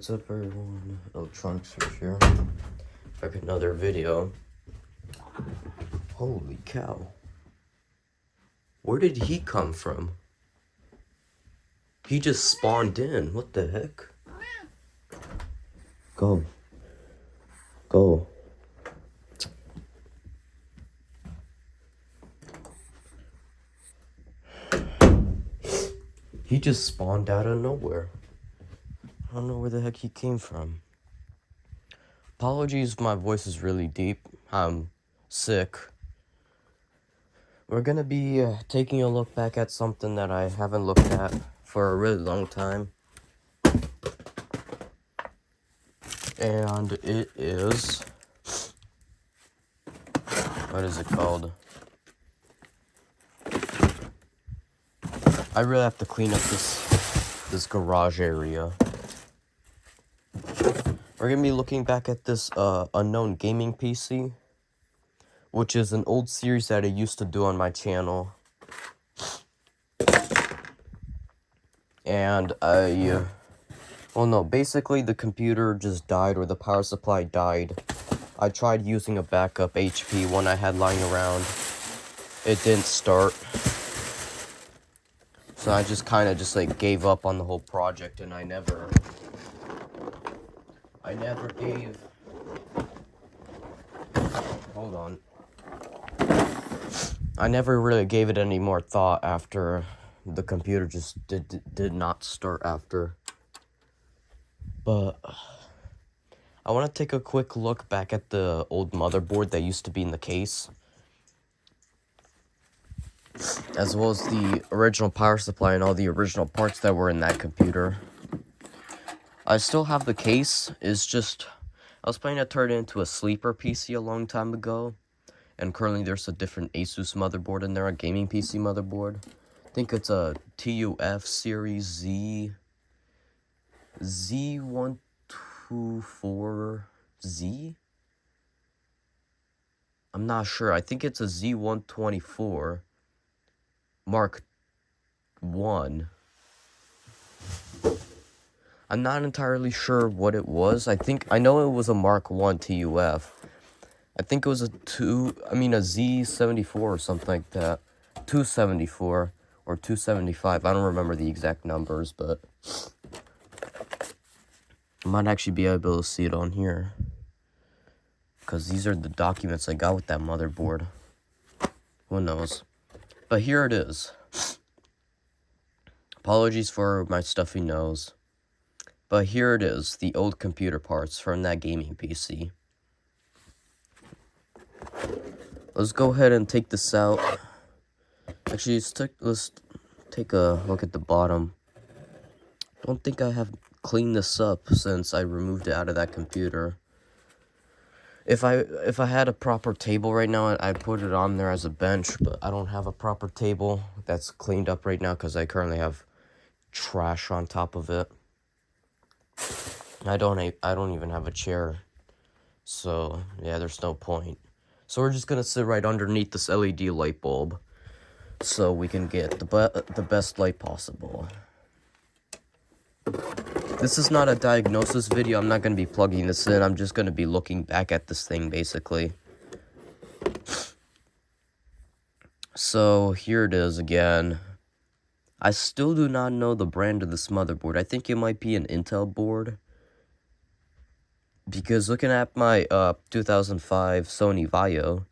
What's up, everyone? Electronics Search here. Back with another video. Holy cow. Where did he come from? He just spawned in. What the heck? Go. Go. He just spawned out of nowhere. I don't know where the heck he came from. Apologies if my voice is really deep. I'm sick. We're gonna be taking a look back at something that I haven't looked at for a really long time. And it is... what is it called? I really have to clean up this garage area. We're gonna be looking back at this unknown gaming PC, which is an old series that I used to do on my channel. And well, no, basically the computer just died, or the power supply died. I tried using a backup HP one I had lying around. It didn't start. So I just kind of like gave up on the whole project, and I never gave... hold on. I never really gave it any more thought after the computer just did not start after. But I want to take a quick look back at the old motherboard that used to be in the case, as well as the original power supply and all the original parts that were in that computer. I still have the case. It's just, I was planning to turn it into a sleeper PC a long time ago, and currently there's a different Asus motherboard in there, a gaming PC motherboard. I think it's a TUF series Z124Z? I'm not sure. I think it's a Z124 Mark 1. I'm not entirely sure what it was. I know it was a Mark 1 TUF. I think it was a Z74 or something like that. 274 or 275. I don't remember the exact numbers, but I might actually be able to see it on here, because these are the documents I got with that motherboard. Who knows? But here it is. Apologies for my stuffy nose. But here it is, the old computer parts from that gaming PC. Let's go ahead and take this out. Actually, let's take a look at the bottom. Don't think I have cleaned this up since I removed it out of that computer. If I had a proper table right now, I'd put it on there as a bench, but I don't have a proper table that's cleaned up right now because I currently have trash on top of it. I don't even have a chair, so yeah, there's no point. So we're just gonna sit right underneath this LED light bulb, so we can get the best light possible. This is not a diagnosis video. I'm not gonna be plugging this in. I'm just gonna be looking back at this thing, basically. So here it is again. I still do not know the brand of this motherboard. I think it might be an Intel board, because looking at my 2005 Sony Vaio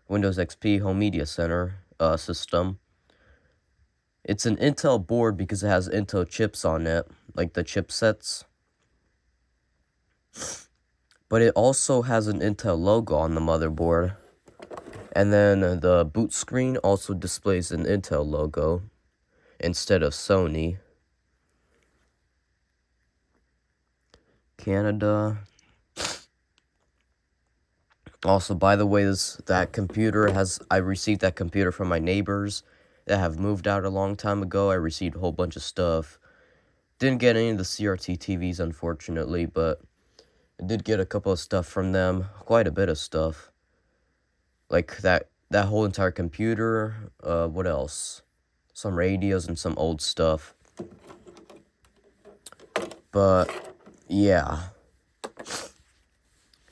Windows XP Home Media Center system, it's an Intel board because it has Intel chips on it, like the chipsets. But it also has an Intel logo on the motherboard. And then the boot screen also displays an Intel logo instead of Sony. Canada. Also, by the way, I received that computer from my neighbors that have moved out a long time ago. I received a whole bunch of stuff. Didn't get any of the CRT TVs, unfortunately, but I did get a couple of stuff from them. Quite a bit of stuff. Like that whole entire computer. What else? Some radios and some old stuff. But yeah.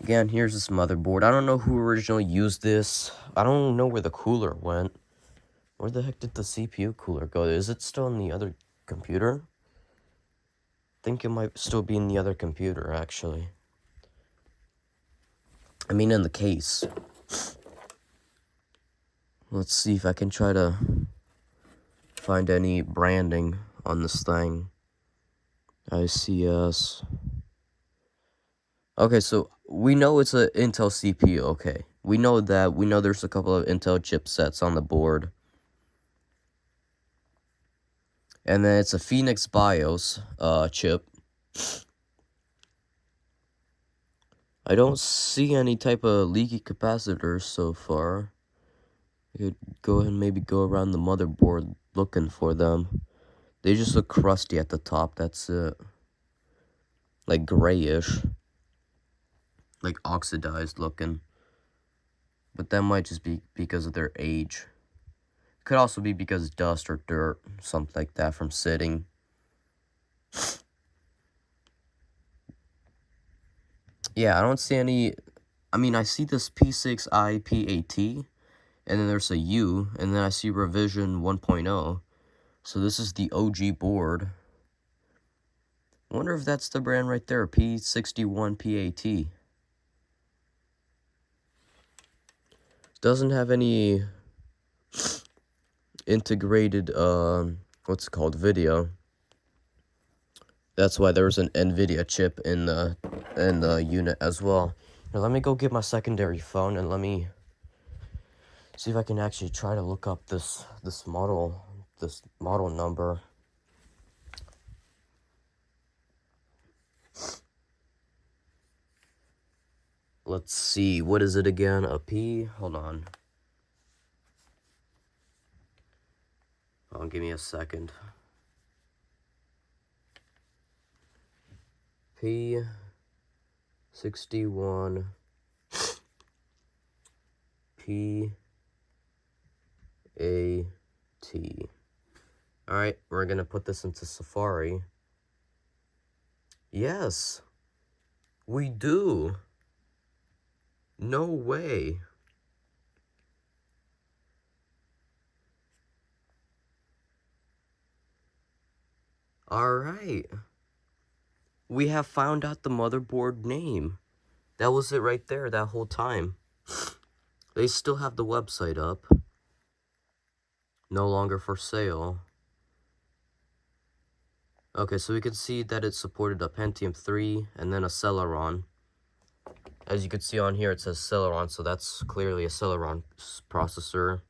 Again, here's this motherboard. I don't know who originally used this. I don't know where the cooler went. Where the heck did the CPU cooler go? Is it still in the other computer? I think it might still be in the other computer, actually. I mean, in the case. Let's see if I can try to find any branding on this thing. ECS. Okay, so we know it's an Intel CPU, okay. We know that. We know there's a couple of Intel chipsets on the board. And then it's a Phoenix BIOS chip. I don't see any type of leaky capacitors so far. I could go ahead and maybe go around the motherboard looking for them. They just look crusty at the top, that's it. Like grayish. Like oxidized looking. But that might just be because of their age. Could also be because dust or dirt, something like that from sitting. Yeah, I don't see any. I mean, I see this P61PAT, and then there's a U, and then I see revision 1.0. So this is the OG board. I wonder if that's the brand right there, P61PAT. Doesn't have any integrated, what's it called, video. That's why there's an NVIDIA chip in the unit as well. Now let me go get my secondary phone and let me see if I can actually try to look up this model number. Let's see, what is it again? A P? Hold on. Give me a second. P61 PAT. Alright, we're gonna put this into Safari. Yes, we do. No way. Alright. We have found out the motherboard name. That was it right there that whole time. They still have the website up. No longer for sale. Okay, so we can see that it supported a Pentium 3 and then a Celeron. As you can see on here, it says Celeron, so that's clearly a Celeron processor.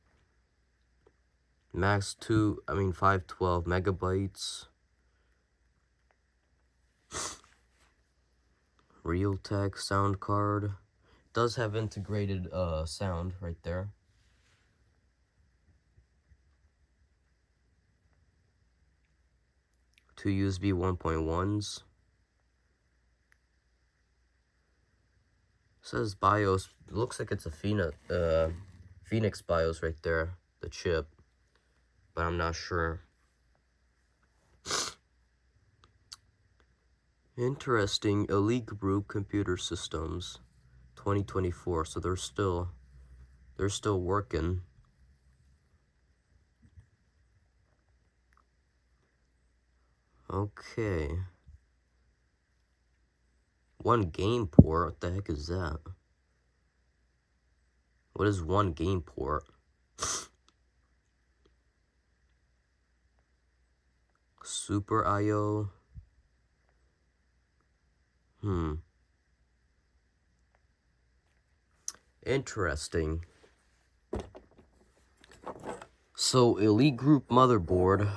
Max 512 megabytes. Realtek sound card. Does have integrated sound right there. Two USB 1.1s. Says BIOS. Looks like it's a Phoenix BIOS right there, the chip, but I'm not sure. Interesting. Elitegroup Computer Systems, 2024. So they're still working. Okay. One game port. What the heck is that? What is one game port? Super IO. Interesting. So Elitegroup motherboard.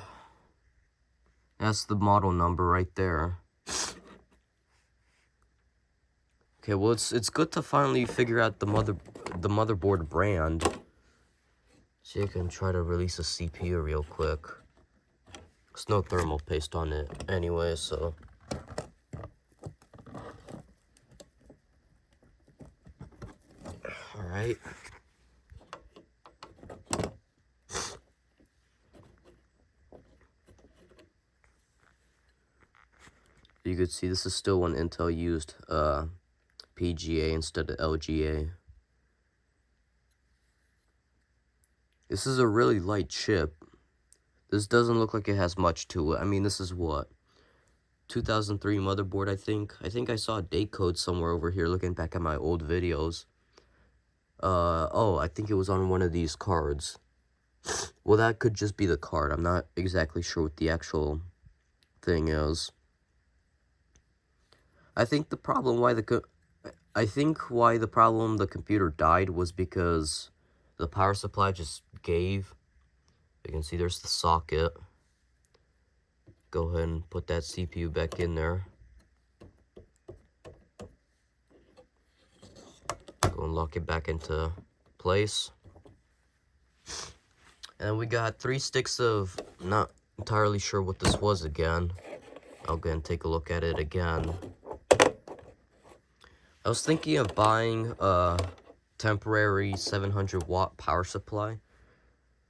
That's the model number right there. Okay, well it's good to finally figure out the motherboard brand. See, I can try to release a CPU real quick. There's no thermal paste on it anyway, so. Alright. you could see this is still when Intel used PGA instead of LGA. This is a really light chip. This doesn't look like it has much to it. I mean, this is what? 2003 motherboard, I think. I think I saw a date code somewhere over here looking back at my old videos. Oh, I think it was on one of these cards. Well, that could just be the card. I'm not exactly sure what the actual thing is. I think the problem why the computer died was because the power supply just gave. You can see there's the socket. Go ahead and put that CPU back in there. Go and lock it back into place. And we got 3 sticks of, not entirely sure what this was again. I'll go and take a look at it again. I was thinking of buying a temporary 700 watt power supply.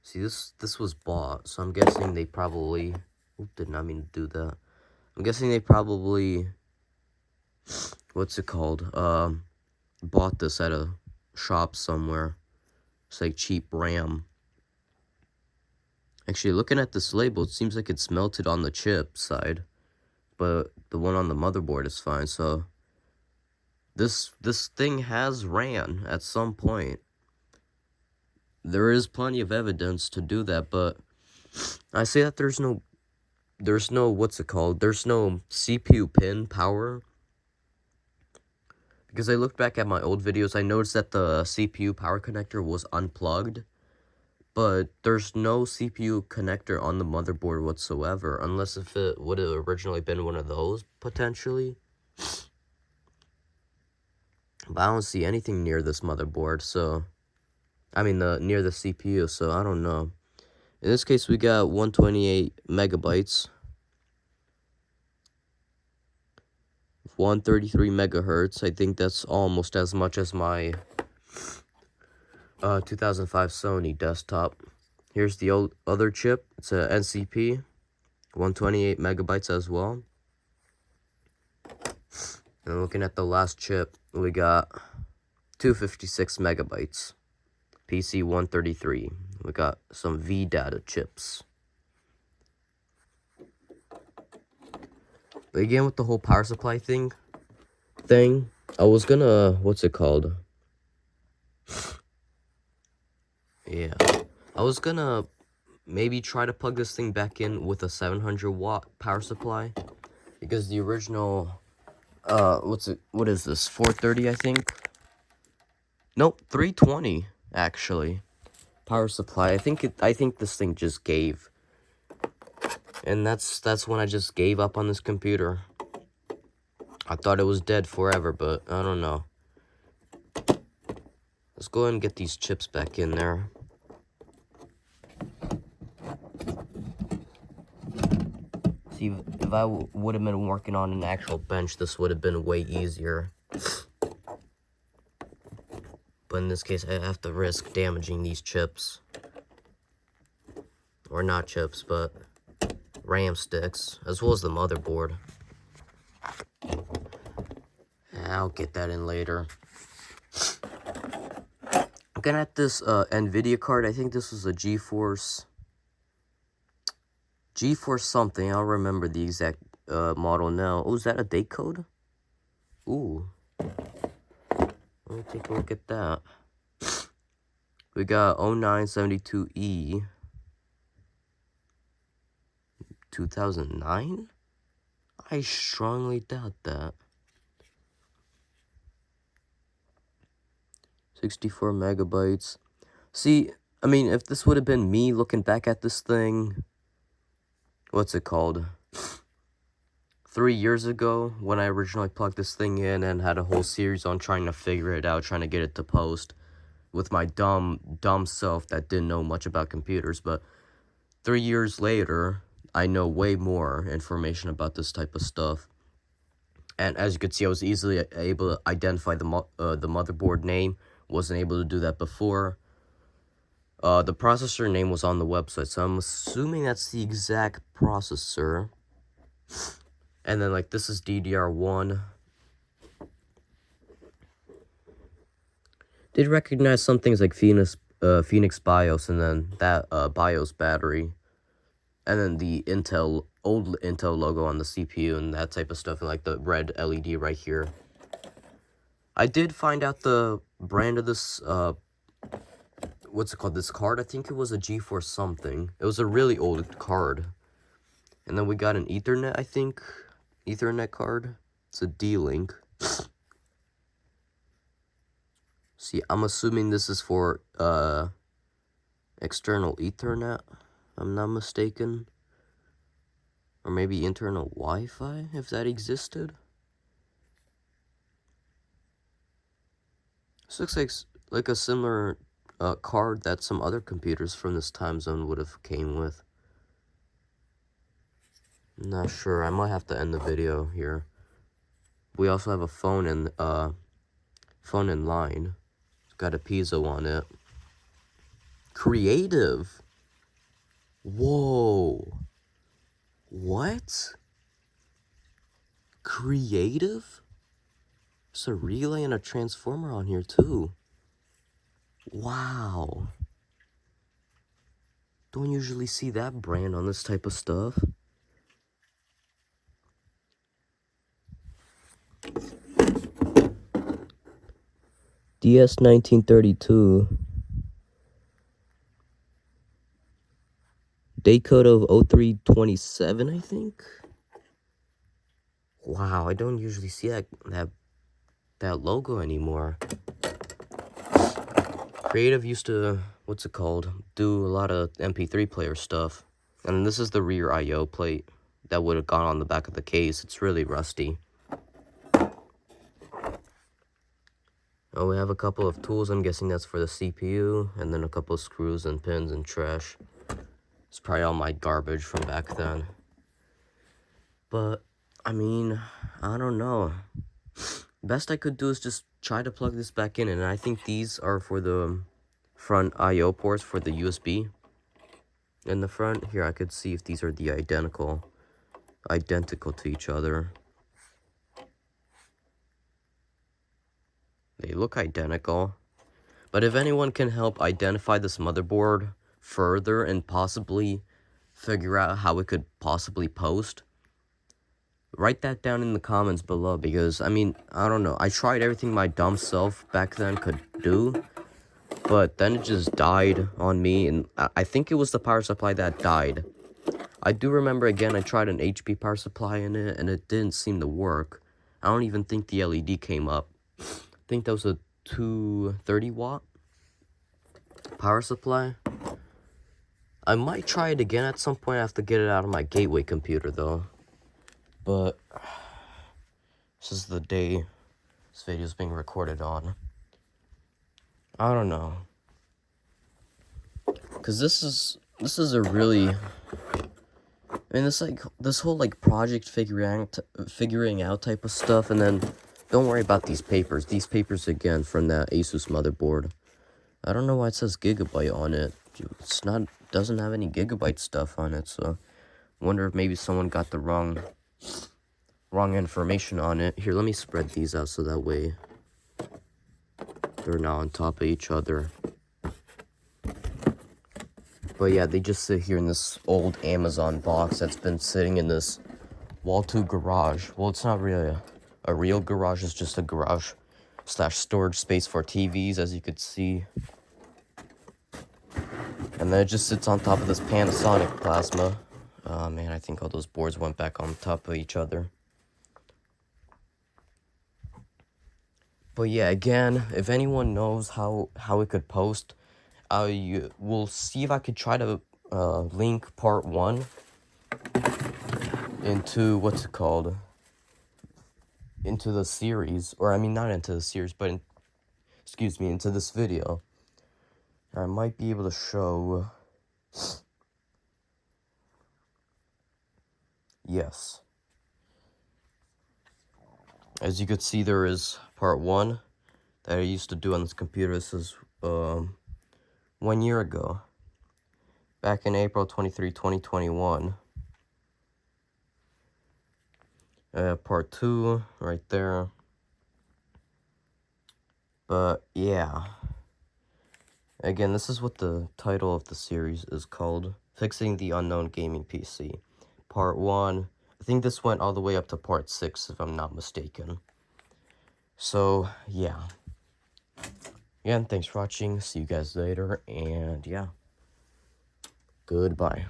See, this was bought, so I'm guessing they probably, did not mean to do that. I'm guessing they probably, what's it called? Bought this at a shop somewhere. It's like cheap RAM. Actually, looking at this label, it seems like it's melted on the chip side, but the one on the motherboard is fine. So this thing has ran at some point. There is plenty of evidence to do that, but I say that there's no what's it called? There's no CPU pin power. Because I looked back at my old videos, I noticed that the CPU power connector was unplugged. But there's no CPU connector on the motherboard whatsoever, unless if it would have originally been one of those, potentially. But I don't see anything near this motherboard, so... I mean, near the CPU, so I don't know. In this case, we got 128 megabytes. 133 megahertz. I think that's almost as much as my 2005 Sony desktop. Here's the other chip. It's a NCP, 128 megabytes as well. And looking at the last chip, we got 256 megabytes, PC133. We got some VData chips. But again, with the whole power supply thing, I was gonna, what's it called? Yeah, I was gonna maybe try to plug this thing back in with a 700 watt power supply, because the original, what is this, 430, I think? Nope, 320, actually, power supply. I think this thing just gave. And that's when I just gave up on this computer. I thought it was dead forever, but I don't know. Let's go ahead and get these chips back in there. See, if I would have been working on an actual bench, this would have been way easier. But in this case, I have to risk damaging these chips. Or not chips, but RAM sticks, as well as the motherboard. I'll get that in later. Looking at this NVIDIA card, I think this was a GeForce something. I don't remember the exact model now. Oh, is that a date code? Ooh. Let me take a look at that. We got 0972E. 2009? I strongly doubt that. 64 megabytes. See, I mean, if this would have been me looking back at this thing, what's it called? 3 years ago, when I originally plugged this thing in and had a whole series on trying to figure it out, trying to get it to post, with my dumb self that didn't know much about computers. But 3 years later, I know way more information about this type of stuff. And as you can see, I was easily able to identify the motherboard name. Wasn't able to do that before. The processor name was on the website, so I'm assuming that's the exact processor. And then like this is DDR1. Did recognize some things like Phoenix BIOS, and then that BIOS battery, and then the old Intel logo on the CPU and that type of stuff, and like the red LED right here. I did find out the brand of this what's it called, this card. I think it was a GeForce something. It was a really old card. And then we got an Ethernet, I think. Ethernet card. It's a D-Link. See, I'm assuming this is for external Ethernet, if I'm not mistaken. Or maybe internal Wi-Fi, if that existed. This looks like a similar card that some other computers from this time zone would have came with. I'm not sure. I might have to end the video here. We also have a phone in line. It's got a piezo on it. Creative. Whoa. What? Creative? There's a relay and a transformer on here too. Wow. Don't usually see that brand on this type of stuff. DS1932. Date code of 0327, I think. Wow, I don't usually see that logo anymore. Creative used to, what's it called, do a lot of MP3 player stuff. And this is the rear I/O plate that would have gone on the back of the case. It's really rusty. Oh, we have a couple of tools. I'm guessing that's for the CPU. And then a couple of screws and pins and trash. It's probably all my garbage from back then. But, I mean, I don't know. Best I could do is just try to plug this back in. And I think these are for the front I/O ports for the USB. In the front, here I could see if these are the identical to each other. They look identical. But if anyone can help identify this motherboard further and possibly figure out how it could possibly post, write that down in the comments below, because, I mean, I don't know. I tried everything my dumb self back then could do, but then it just died on me, and I think it was the power supply that died. I do remember, again, I tried an HP power supply in it, and it didn't seem to work. I don't even think the LED came up. I think that was a 230 watt power supply. I might try it again at some point. I have to get it out of my gateway computer, though. But this is the day this video is being recorded on. I don't know, because this is a really, I mean, this whole like project figuring out type of stuff. And then don't worry about these papers. These papers again from that Asus motherboard. I don't know why it says Gigabyte on it. It's not, doesn't have any Gigabyte stuff on it. So I wonder if maybe someone got the wrong information on it. Here, let me spread these out so that way they're not on top of each other. But yeah, they just sit here in this old Amazon box that's been sitting in this wall-to garage. Well, it's not really a real garage. It's just a garage / storage space for TVs, as you could see. And then it just sits on top of this Panasonic plasma. Oh man, I think all those boards went back on top of each other. But yeah, again, if anyone knows how it could post, I will see if I could try to link part 1 into, what's it called, into the series. Or I mean, not into the series, but into this video. I might be able to show, yes. As you could see, there is part 1 that I used to do on this computer. This is 1 year ago, back in April 23, 2021. Part 2 right there. But yeah, again, this is what the title of the series is called, Fixing the Unknown Gaming PC. Part 1, I think this went all the way up to part 6 if I'm not mistaken. So yeah, again, thanks for watching, see you guys later, and yeah, goodbye.